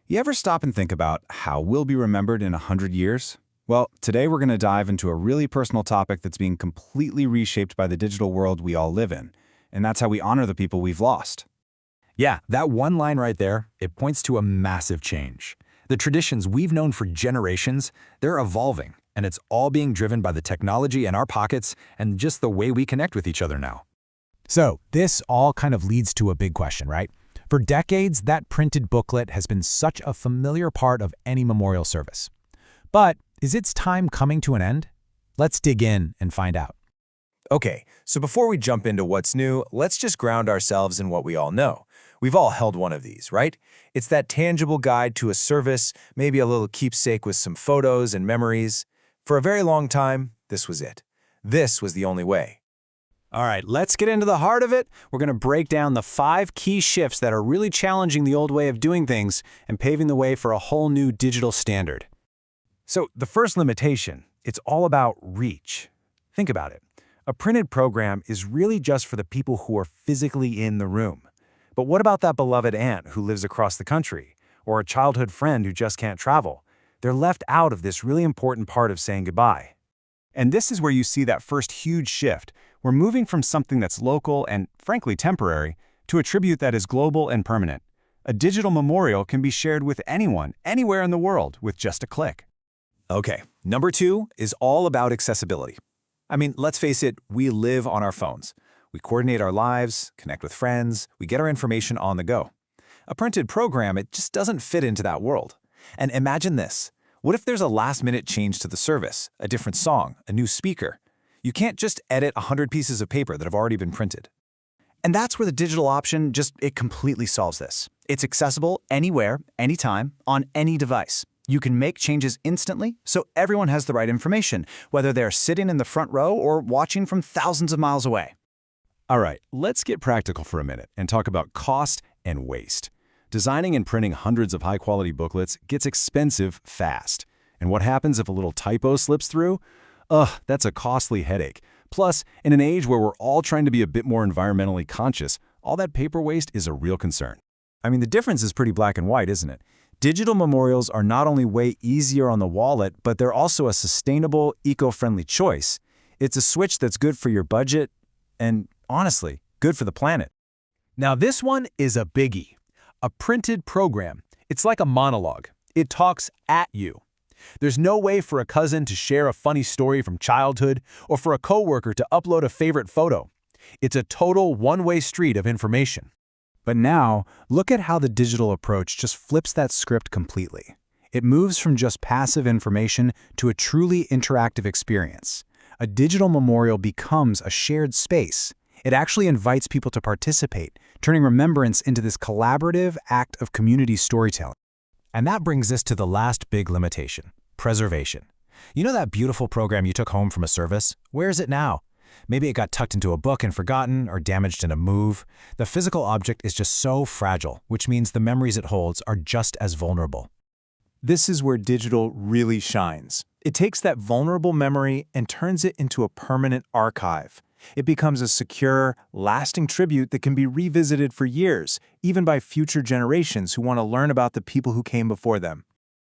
You ever stop and think about how we'll be remembered in 100 years? Well, today we're going to dive into a really personal topic that's being completely reshaped by the digital world we all live in, and that's how we honor the people we've lost. Yeah, that one line right there, it points to a massive change. The traditions we've known for generations, they're evolving, and it's all being driven by the technology in our pockets and just the way we connect with each other now. So this all kind of leads to a big question, right? For decades, that printed booklet has been such a familiar part of any memorial service. But is its time coming to an end? Let's dig in and find out. Okay, so before we jump into what's new, let's just ground ourselves in what we all know. We've all held one of these, right? It's that tangible guide to a service, maybe a little keepsake with some photos and memories. For a very long time, this was it. This was the only way. All right, let's get into the heart of it. We're going to break down the 5 key shifts that are really challenging the old way of doing things and paving the way for a whole new digital standard. So the first limitation, it's all about reach. Think about it. A printed program is really just for the people who are physically in the room. But what about that beloved aunt who lives across the country, or a childhood friend who just can't travel? They're left out of this really important part of saying goodbye. And this is where you see that first huge shift. We're moving from something that's local and, frankly, temporary, to a tribute that is global and permanent. A digital memorial can be shared with anyone, anywhere in the world, with just a click. Okay, number 2 is all about accessibility. I mean, let's face it, we live on our phones. We coordinate our lives, connect with friends, we get our information on the go. A printed program, it just doesn't fit into that world. And imagine this. What if there's a last-minute change to the service, a different song, a new speaker? You can't just edit 100 pieces of paper that have already been printed. And that's where the digital option it completely solves this. It's accessible anywhere, anytime, on any device. You can make changes instantly, so everyone has the right information, whether they're sitting in the front row or watching from thousands of miles away. All right, let's get practical for a minute and talk about cost and waste. Designing and printing hundreds of high-quality booklets gets expensive fast. And what happens if a little typo slips through? That's a costly headache. Plus, in an age where we're all trying to be a bit more environmentally conscious, all that paper waste is a real concern. I mean, the difference is pretty black and white, isn't it? Digital memorials are not only way easier on the wallet, but they're also a sustainable, eco-friendly choice. It's a switch that's good for your budget and, honestly, good for the planet. Now this one is a biggie. A printed program. It's like a monologue. It talks at you. There's no way for a cousin to share a funny story from childhood or for a coworker to upload a favorite photo. It's a total one-way street of information. But now, look at how the digital approach just flips that script completely. It moves from just passive information to a truly interactive experience. A digital memorial becomes a shared space. It actually invites people to participate, turning remembrance into this collaborative act of community storytelling. And that brings us to the last big limitation, preservation. You know that beautiful program you took home from a service? Where is it now? Maybe it got tucked into a book and forgotten or damaged in a move. The physical object is just so fragile, which means the memories it holds are just as vulnerable. This is where digital really shines. It takes that vulnerable memory and turns it into a permanent archive. It becomes a secure, lasting tribute that can be revisited for years, even by future generations who want to learn about the people who came before them.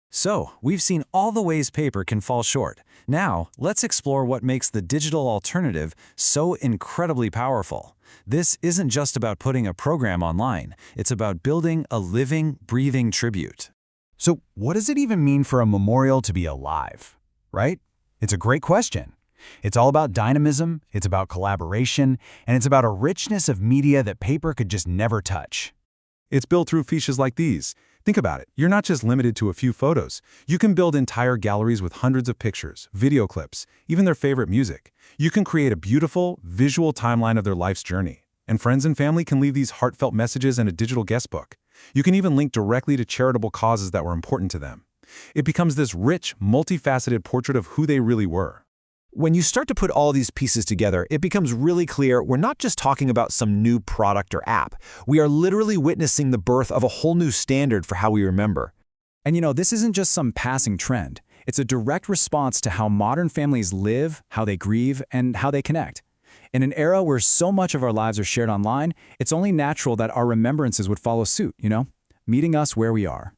So, we've seen all the ways paper can fall short. Now, let's explore what makes the digital alternative so incredibly powerful. This isn't just about putting a program online. It's about building a living, breathing tribute. So, what does it even mean for a memorial to be alive? Right? It's a great question. It's all about dynamism, it's about collaboration, and it's about a richness of media that paper could just never touch. It's built through features like these. Think about it. You're not just limited to a few photos. You can build entire galleries with hundreds of pictures, video clips, even their favorite music. You can create a beautiful, visual timeline of their life's journey. And friends and family can leave these heartfelt messages in a digital guestbook. You can even link directly to charitable causes that were important to them. It becomes this rich, multifaceted portrait of who they really were. When you start to put all these pieces together, it becomes really clear we're not just talking about some new product or app. We are literally witnessing the birth of a whole new standard for how we remember. And this isn't just some passing trend. It's a direct response to how modern families live, how they grieve, and how they connect. In an era where so much of our lives are shared online, it's only natural that our remembrances would follow suit, meeting us where we are.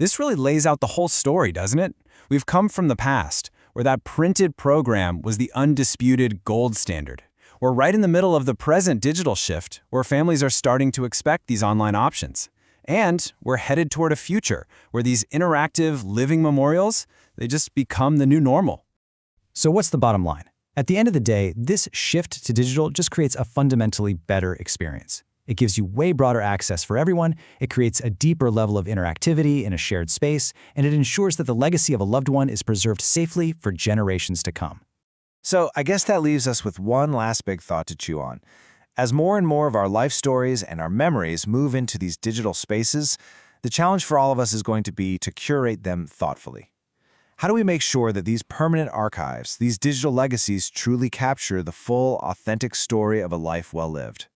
This really lays out the whole story, doesn't it? We've come from the past, where that printed program was the undisputed gold standard. We're right in the middle of the present digital shift, where families are starting to expect these online options. And we're headed toward a future where these interactive, living memorials, they just become the new normal. So what's the bottom line? At the end of the day, this shift to digital just creates a fundamentally better experience. It gives you way broader access for everyone, it creates a deeper level of interactivity in a shared space, and it ensures that the legacy of a loved one is preserved safely for generations to come. So I guess that leaves us with one last big thought to chew on. As more and more of our life stories and our memories move into these digital spaces, the challenge for all of us is going to be to curate them thoughtfully. How do we make sure that these permanent archives, these digital legacies, truly capture the full, authentic story of a life well lived?